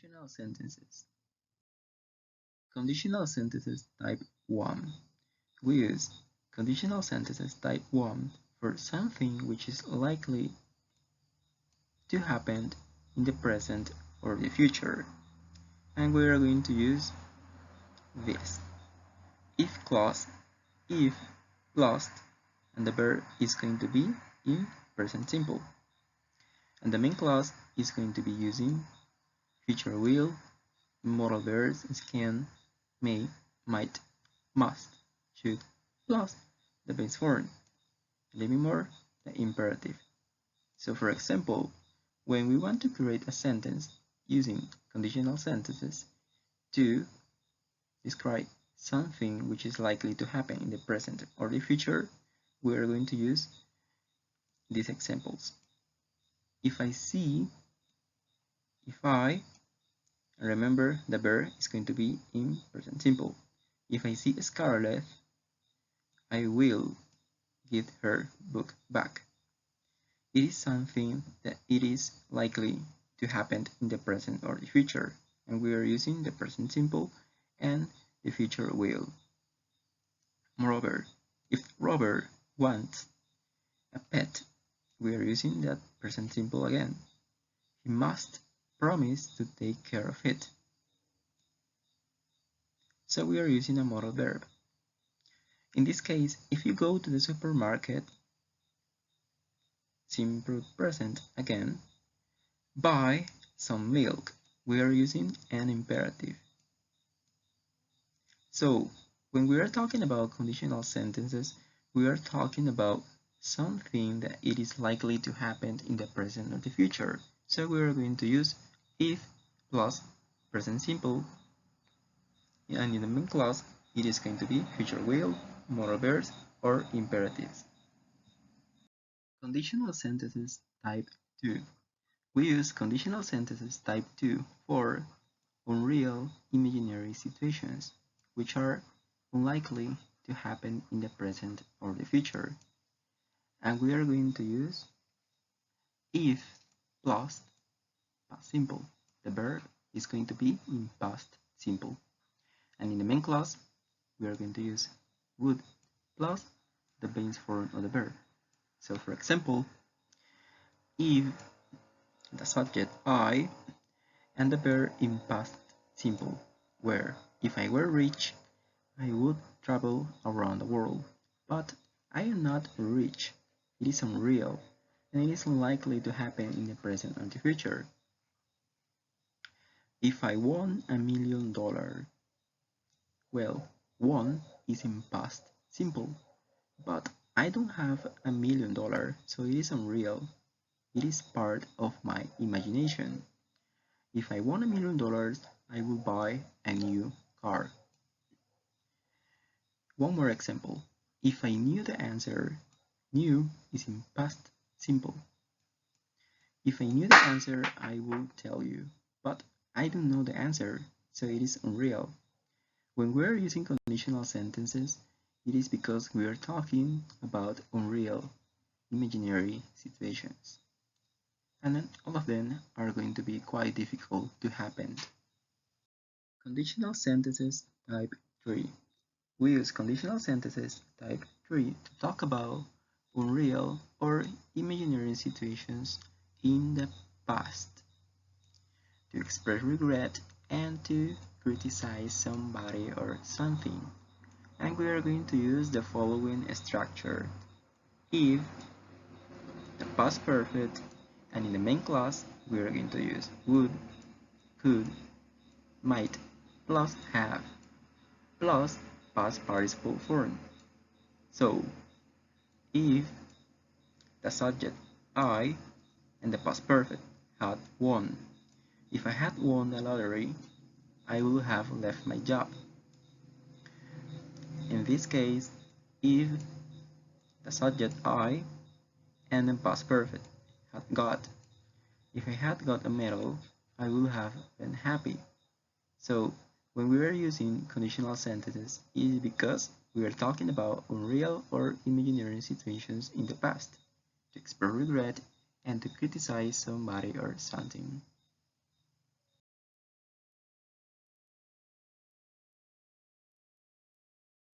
Conditional sentences. Conditional sentences type 1. We use conditional sentences type 1 for something which is likely to happen in the present or the future. And we are going to use this. If clause, if plus, and the verb is going to be in present simple. And the main clause is going to be using future will, modal verbs, can, may, might, must, should, plus the base form. Leaving more, the imperative. So for example, when we want to create a sentence using conditional sentences to describe something which is likely to happen in the present or the future, we are going to use these examples. If I, remember the verb is going to be in present simple. If I see Scarlett, I will give her book back. It is something that it is likely to happen in the present or the future, and we are using the present simple and the future will. Moreover, if Robert wants a pet, we are using that present simple again. He must promise to take care of it. So we are using a modal verb. In this case, if you go to the supermarket, simple present again, buy some milk, we are using an imperative. So when we are talking about conditional sentences, we are talking about something that it is likely to happen in the present or the future. So we are going to use if plus present simple, and in the main clause it is going to be future will, modal verbs, or imperatives. Conditional sentences type 2. We use conditional sentences type 2 for unreal imaginary situations which are unlikely to happen in the present or the future. And we are going to use if plus past simple. The verb is going to be in past simple. And in the main clause, we are going to use would plus the base form of the verb. So for example, if the subject I and the verb in past simple, where if I were rich, I would travel around the world. But I am not rich. It is unreal, and it is unlikely to happen in the present or the future. If I won $1 million, well, won is in past simple, but I don't have $1 million, so it is unreal. It is part of my imagination. If I won $1 million, I will buy a new car. One more example. If I knew the answer, knew is in past simple. If I knew the answer, I would tell you, but I don't know the answer, so it is unreal. When we are using conditional sentences, it is because we are talking about unreal, imaginary situations. And then all of them are going to be quite difficult to happen. Conditional sentences type 3. We use conditional sentences type 3 to talk about unreal or imaginary situations in the past, to express regret and to criticize somebody or something. And we are going to use the following structure: if, the past perfect, and in the main clause we are going to use would, could, might, plus have, plus past participle form. So, if the subject I and the past perfect had won. If I had won the lottery, I would have left my job. In this case, if the subject I and the past perfect had got. If I had got a medal, I would have been happy. So, when we are using conditional sentences, it is because we are talking about unreal or imaginary situations in the past, to express regret and to criticize somebody or something.